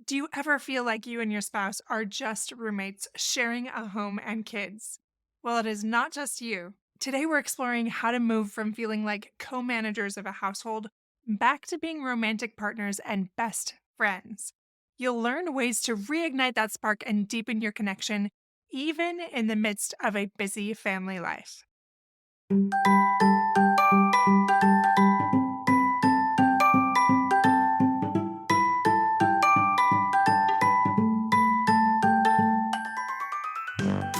Do you ever feel like you and your spouse are just roommates sharing a home and kids? Well, it is not just you. Today, we're exploring how to move from feeling like co managers of a household back to being romantic partners and best friends. You'll learn ways to reignite that spark and deepen your connection, even in the midst of a busy family life.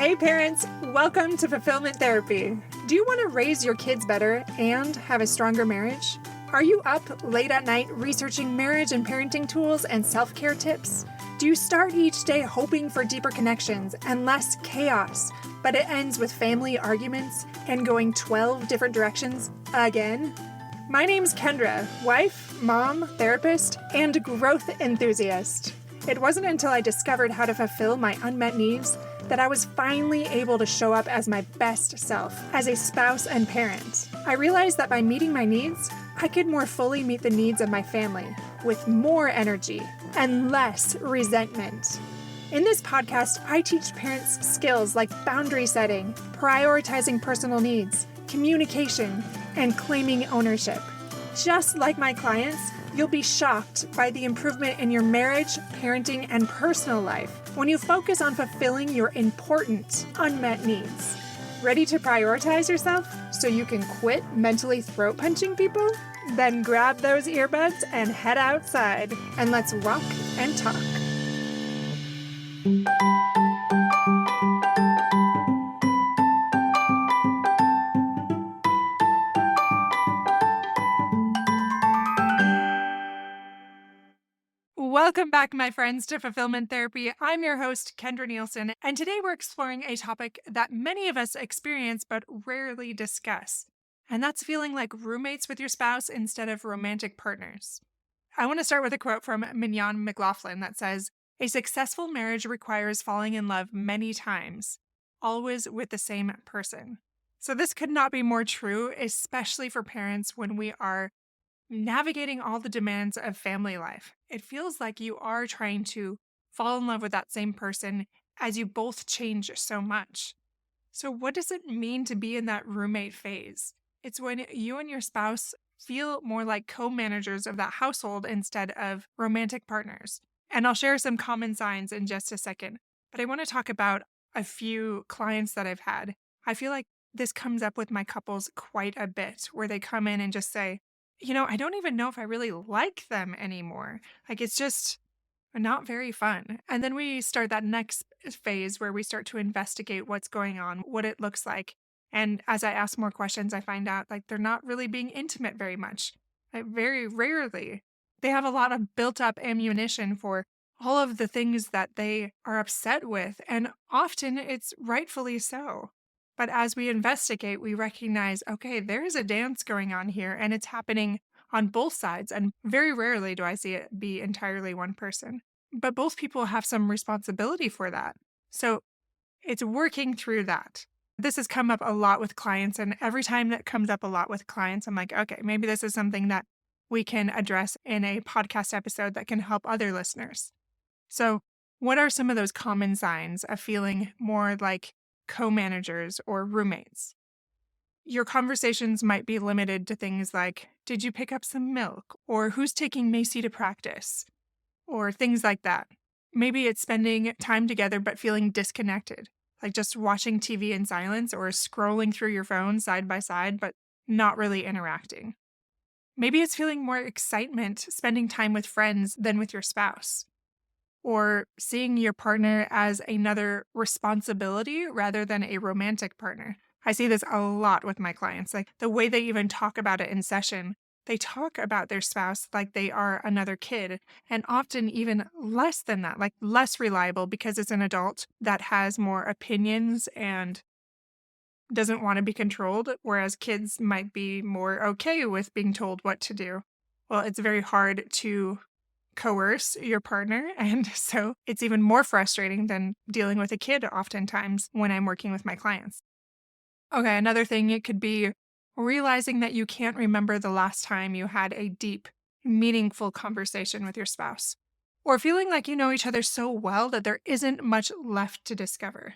Hey, parents, welcome to Fulfillment Therapy. Do you want to raise your kids better and have a stronger marriage? Are you up late at night researching marriage and parenting tools and self care tips? Do you start each day hoping for deeper connections and less chaos, but it ends with family arguments and going 12 different directions again? My name's Kendra, wife, mom, therapist, and growth enthusiast. It wasn't until I discovered how to fulfill my unmet needs that I was finally able to show up as my best self as a spouse and parent. I realized that by meeting my needs, I could more fully meet the needs of my family with more energy and less resentment. In this podcast, I teach parents skills like boundary setting, prioritizing personal needs, communication, and claiming ownership. Just like my clients, you'll be shocked by the improvement in your marriage, parenting, and personal life when you focus on fulfilling your important unmet needs. Ready to prioritize yourself so you can quit mentally throat punching people? Then grab those earbuds and head outside, and let's rock and talk. Welcome back, my friends, to Fulfillment Therapy. I'm your host, Kendra Nielsen, and today we're exploring a topic that many of us experience but rarely discuss, and that's feeling like roommates with your spouse instead of romantic partners. I want to start with a quote from Mignon McLaughlin that says, "A successful marriage requires falling in love many times, always with the same person." So this could not be more true, especially for parents when we are navigating all the demands of family life. It feels like you are trying to fall in love with that same person as you both change so much. So, what does it mean to be in that roommate phase? It's when you and your spouse feel more like co managers of that household instead of romantic partners. And I'll share some common signs in just a second. But I want to talk about a few clients that I've had. I feel like this comes up with my couples quite a bit, where they come in and just say, I don't even know if I really like them anymore. Like, it's just not very fun. And then we start that next phase where we start to investigate what's going on, what it looks like. And as I ask more questions, I find out like they're not really being intimate very much. Like, very rarely. They have a lot of built up ammunition for all of the things that they are upset with. And often it's rightfully so. But as we investigate, we recognize, okay, there is a dance going on here and it's happening on both sides. And very rarely do I see it be entirely one person. But both people have some responsibility for that. So it's working through that. This has come up a lot with clients. And every time that comes up a lot with clients, I'm like, okay, maybe this is something that we can address in a podcast episode that can help other listeners. So, what are some of those common signs of feeling more like co managers or roommates? Your conversations might be limited to things like, did you pick up some milk? Or who's taking Macy to practice? Or things like that. Maybe it's spending time together but feeling disconnected, like just watching TV in silence or scrolling through your phone side by side, but not really interacting. Maybe it's feeling more excitement spending time with friends than with your spouse, or seeing your partner as another responsibility rather than a romantic partner. I see this a lot with my clients. Like the way they even talk about it in session, they talk about their spouse like they are another kid, and often even less than that, like less reliable because it's an adult that has more opinions and doesn't want to be controlled, whereas kids might be more okay with being told what to do. Well, it's very hard to coerce your partner. And so it's even more frustrating than dealing with a kid oftentimes when I'm working with my clients. Okay, another thing, it could be realizing that you can't remember the last time you had a deep, meaningful conversation with your spouse. or feeling like you know each other so well that there isn't much left to discover.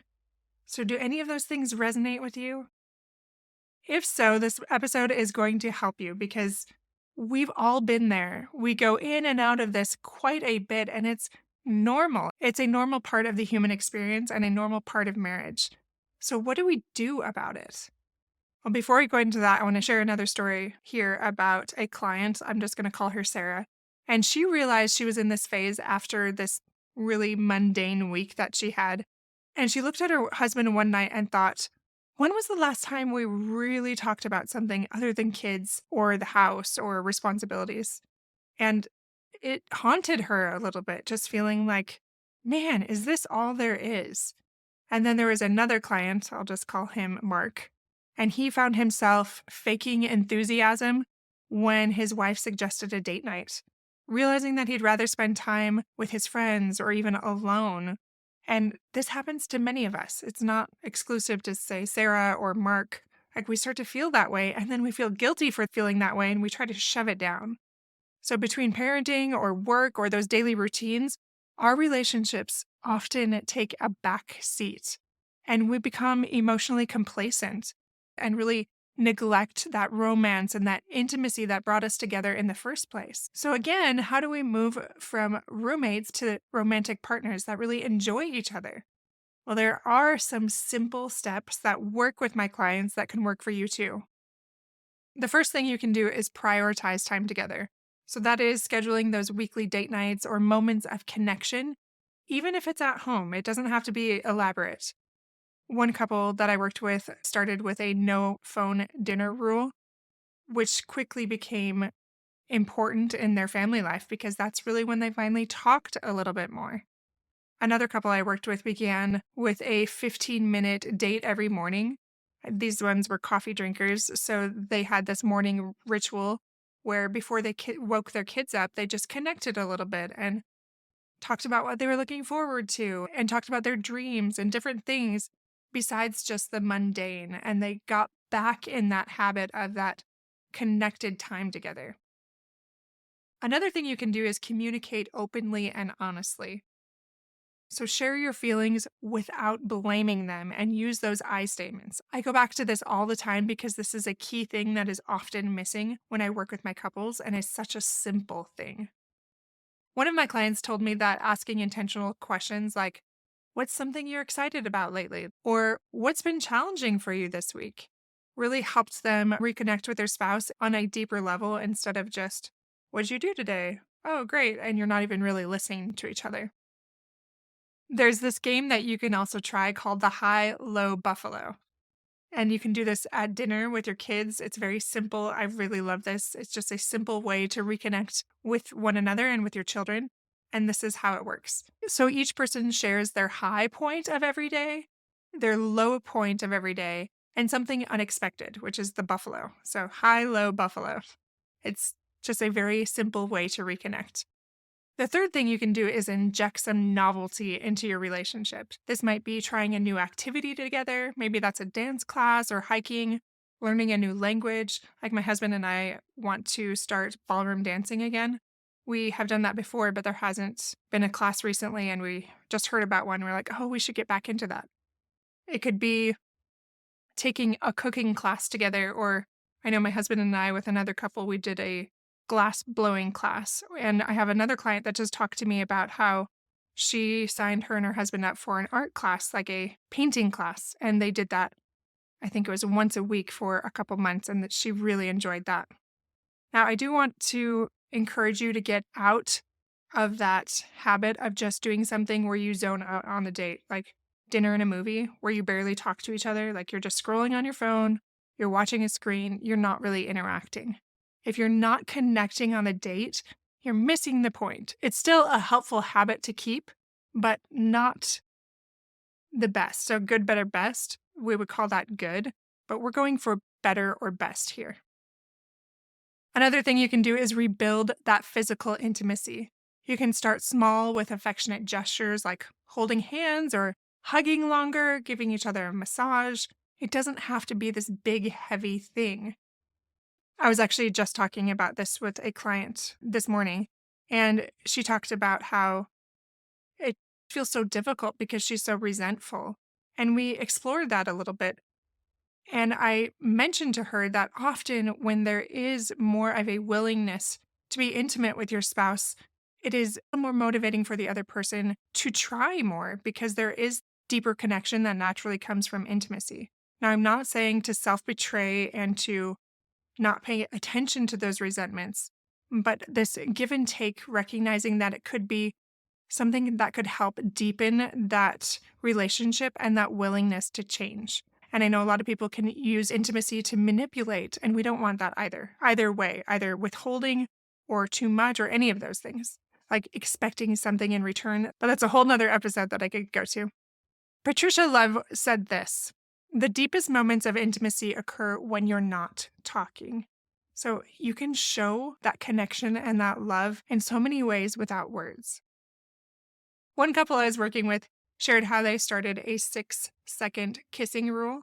So, do any of those things resonate with you? If so, this episode is going to help you because we've all been there. We go in and out of this quite a bit, and it's normal. It's a normal part of the human experience and a normal part of marriage. So, what do we do about it? Well, before we go into that, I want to share another story here about a client. I'm just going to call her Sarah. And she realized she was in this phase after this really mundane week that she had. And she looked at her husband one night and thought, when was the last time we really talked about something other than kids or the house or responsibilities? And it haunted her a little bit, just feeling like, man, is this all there is? And then there was another client, I'll just call him Mark, and he found himself faking enthusiasm when his wife suggested a date night, realizing that he'd rather spend time with his friends or even alone. And this happens to many of us. It's not exclusive to, say, Sarah or Mark. Like, we start to feel that way, and then we feel guilty for feeling that way, and we try to shove it down. So between parenting or work or those daily routines, our relationships often take a back seat and we become emotionally complacent and really neglect that romance and that intimacy that brought us together in the first place. So again, how do we move from roommates to romantic partners that really enjoy each other? Well, there are some simple steps that work with my clients that can work for you too. The first thing you can do is prioritize time together. So that is scheduling those weekly date nights or moments of connection, even if it's at home. It doesn't have to be elaborate. One couple that I worked with started with a no phone dinner rule, which quickly became important in their family life because that's really when they finally talked a little bit more. Another couple I worked with began with a 15-minute date every morning. These ones were coffee drinkers, so they had this morning ritual where before they woke their kids up, they just connected a little bit and talked about what they were looking forward to and talked about their dreams and different things besides just the mundane. And they got back in that habit of that connected time together. Another thing you can do is communicate openly and honestly. So share your feelings without blaming them and use those I statements. I go back to this all the time because this is a key thing that is often missing when I work with my couples, and it's such a simple thing. One of my clients told me that asking intentional questions like, what's something you're excited about lately? Or what's been challenging for you this week? Really helped them reconnect with their spouse on a deeper level instead of just, what'd you do today? Oh, great. And you're not even really listening to each other. There's this game that you can also try called the High-Low Buffalo. And you can do this at dinner with your kids. It's very simple. I really love this. It's just a simple way to reconnect with one another and with your children. And this is how it works. So each person shares their high point of every day, their low point of every day, and something unexpected, which is the buffalo. So high, low, buffalo. It's just a very simple way to reconnect. The third thing you can do is inject some novelty into your relationship. This might be trying a new activity together. Maybe that's a dance class or hiking, learning a new language. Like my husband and I want to start ballroom dancing again. We have done that before, but there hasn't been a class recently, and we just heard about one. We're like, oh, we should get back into that. It could be taking a cooking class together, or I know my husband and I, with another couple, we did a glass blowing class. And I have another client that just talked to me about how she signed her and her husband up for an art class, like a painting class. And they did that, I think it was once a week for a couple months, and that she really enjoyed that. Now, I do want to encourage you to get out of that habit of just doing something where you zone out on the date, like dinner and a movie where you barely talk to each other, like you're just scrolling on your phone, you're watching a screen, you're not really interacting. If you're not connecting on a date, you're missing the point. It's still a helpful habit to keep, but not the best. So good, better, best, we would call that good, but we're going for better or best here. Another thing you can do is rebuild that physical intimacy. You can start small with affectionate gestures like holding hands or hugging longer, giving each other a massage. It doesn't have to be this big, heavy thing. I was actually just talking about this with a client this morning. And she talked about how it feels so difficult because she's so resentful. And we explored that a little bit. And I mentioned to her that often when there is more of a willingness to be intimate with your spouse, it is more motivating for the other person to try more because there is deeper connection that naturally comes from intimacy. Now, I'm not saying to self betray and to not pay attention to those resentments, but this give and take, recognizing that it could be something that could help deepen that relationship and that willingness to change. And I know a lot of people can use intimacy to manipulate, and we don't want that either way, either withholding or too much or any of those things, like expecting something in return. But that's a whole nother episode that I could go to. Patricia Love said this: the deepest moments of intimacy occur when you're not talking. So you can show that connection and that love in so many ways without words. One couple I was working with shared how they started a 6-second kissing rule,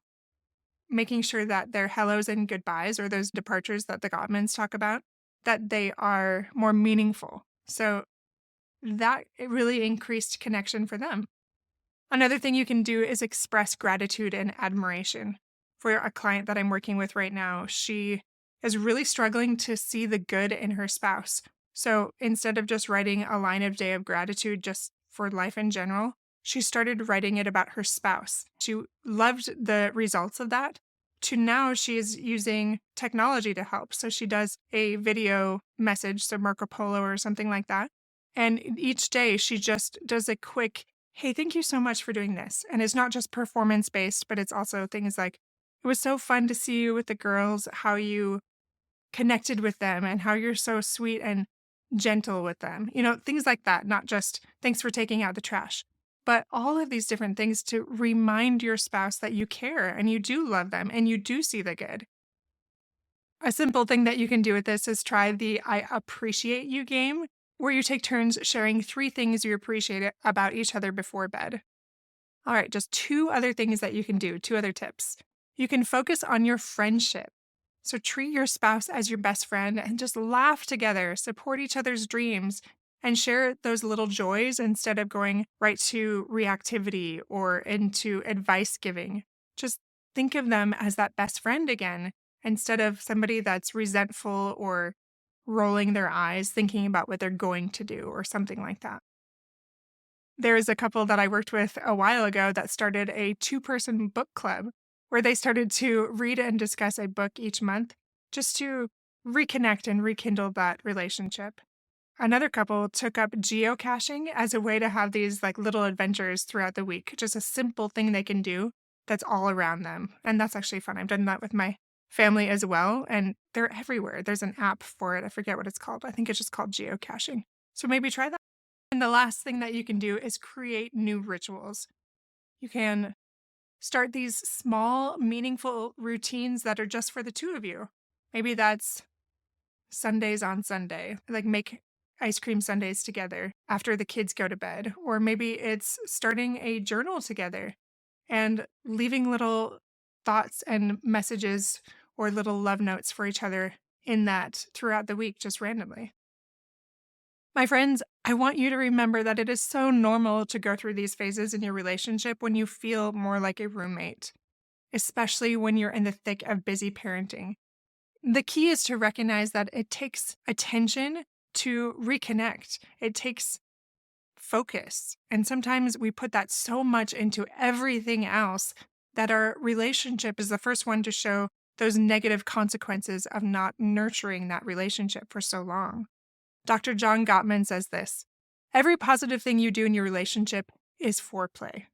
making sure that their hellos and goodbyes, or those departures that the Gottmans talk about, that they are more meaningful. So that it really increased connection for them. Another thing you can do is express gratitude and admiration. For a client that I'm working with right now, she is really struggling to see the good in her spouse. So instead of just writing a line of day of gratitude just for life in general, she started writing it about her spouse. She loved the results of that. To now, she is using technology to help. So she does a video message, so Marco Polo or something like that. And each day she just does a quick, hey, thank you so much for doing this. And it's not just performance based, but it's also things like, it was so fun to see you with the girls, how you connected with them and how you're so sweet and gentle with them. Things like that, not just thanks for taking out the trash, but all of these different things to remind your spouse that you care and you do love them and you do see the good. A simple thing that you can do with this is try the I appreciate you game, where you take turns sharing 3 things you appreciate about each other before bed. All right, just 2 other things that you can do, 2 other tips. You can focus on your friendship. So treat your spouse as your best friend and just laugh together, support each other's dreams, and share those little joys instead of going right to reactivity or into advice giving. Just think of them as that best friend again, instead of somebody that's resentful or rolling their eyes thinking about what they're going to do or something like that. There is a couple that I worked with a while ago that started a 2-person book club where they started to read and discuss a book each month just to reconnect and rekindle that relationship. Another couple took up geocaching as a way to have these like little adventures throughout the week, just a simple thing they can do that's all around them. And that's actually fun. I've done that with my family as well, and they're everywhere. There's an app for it. I forget what it's called. I think it's just called geocaching. So maybe try that. And the last thing that you can do is create new rituals. You can start these small, meaningful routines that are just for the 2 of you. Maybe that's Sundays on Sunday, like make ice cream sundaes together after the kids go to bed. Or maybe it's starting a journal together and leaving little thoughts and messages or little love notes for each other in that throughout the week, just randomly. My friends, I want you to remember that it is so normal to go through these phases in your relationship when you feel more like a roommate, especially when you're in the thick of busy parenting. The key is to recognize that it takes attention to reconnect. It takes focus. And sometimes we put that so much into everything else that our relationship is the first one to show those negative consequences of not nurturing that relationship for so long. Dr. John Gottman says this: every positive thing you do in your relationship is foreplay.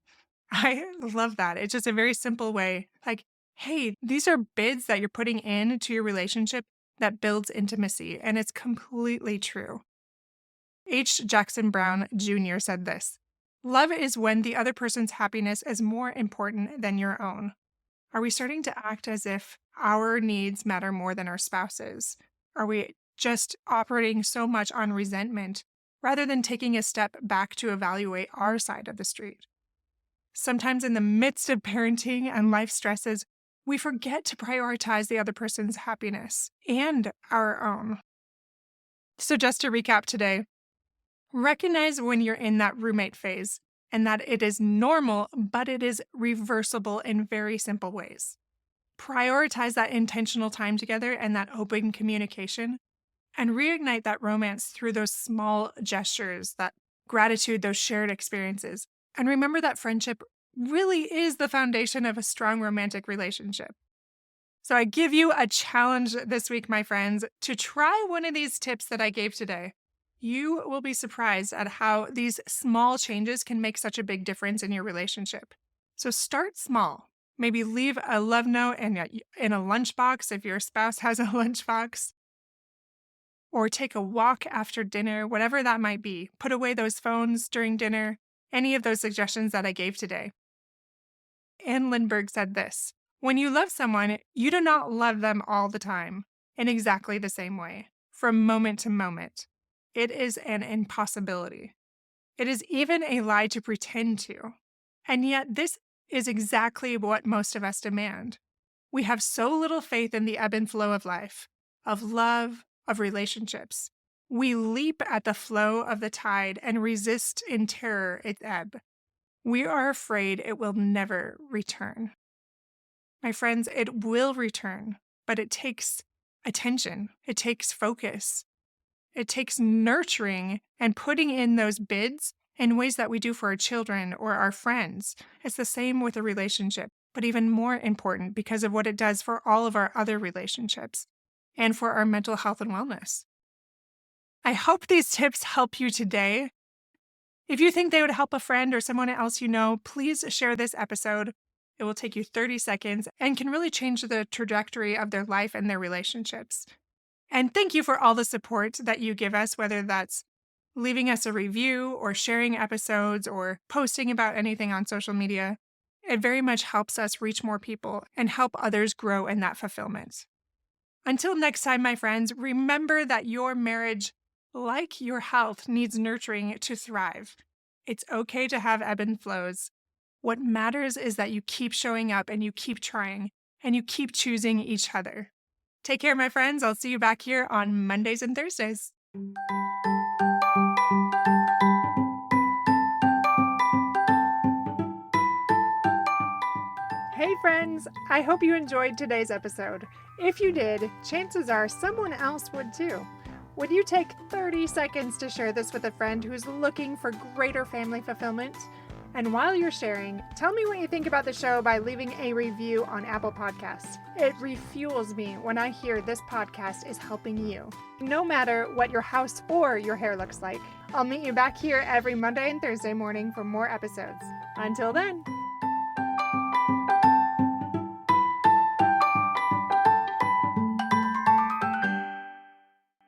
I love that. It's just a very simple way. Like, hey, these are bids that you're putting into your relationship that builds intimacy. And it's completely true. H. Jackson Brown Jr. said this: love is when the other person's happiness is more important than your own. Are we starting to act as if our needs matter more than our spouse's? Are we just operating so much on resentment rather than taking a step back to evaluate our side of the street? Sometimes in the midst of parenting and life stresses, we forget to prioritize the other person's happiness and our own. So just to recap today, Recognize when you're in that roommate phase and that it is normal, but it is reversible in very simple ways. Prioritize that intentional time together and that open communication, and reignite that romance through those small gestures, that gratitude, those shared experiences. And remember that friendship really is the foundation of a strong romantic relationship. So I give you a challenge this week, my friends, to try one of these tips that I gave today. You will be surprised at how these small changes can make such a big difference in your relationship. So start small. Maybe leave a love note in a lunchbox if your spouse has a lunchbox, or take a walk after dinner, whatever that might be. Put away those phones during dinner, any of those suggestions that I gave today. Anne Lindbergh said this: when you love someone, you do not love them all the time in exactly the same way, from moment to moment. It is an impossibility. It is even a lie to pretend to. And yet, this is exactly what most of us demand. We have so little faith in the ebb and flow of life, of love, of relationships. We leap at the flow of the tide and resist in terror its ebb. We are afraid it will never return. My friends, it will return, but it takes attention. It takes focus. It takes nurturing and putting in those bids in ways that we do for our children or our friends. It's the same with a relationship, but even more important because of what it does for all of our other relationships and for our mental health and wellness. I hope these tips help you today. If you think they would help a friend or someone else you know, please share this episode. It will take you 30 seconds and can really change the trajectory of their life and their relationships. And thank you for all the support that you give us, whether that's leaving us a review or sharing episodes or posting about anything on social media. It very much helps us reach more people and help others grow in that fulfillment. Until next time, my friends, remember that your marriage, like your health, needs nurturing to thrive. It's okay to have ebb and flows. What matters is that you keep showing up and you keep trying and you keep choosing each other. Take care, my friends. I'll see you back here on Mondays and Thursdays. Hey, friends. I hope you enjoyed today's episode. If you did, chances are someone else would too. Would you take 30 seconds to share this with a friend who's looking for greater family fulfillment? And while you're sharing, tell me what you think about the show by leaving a review on Apple Podcasts. It refuels me when I hear this podcast is helping you. No matter what your house or your hair looks like, I'll meet you back here every Monday and Thursday morning for more episodes. Until then.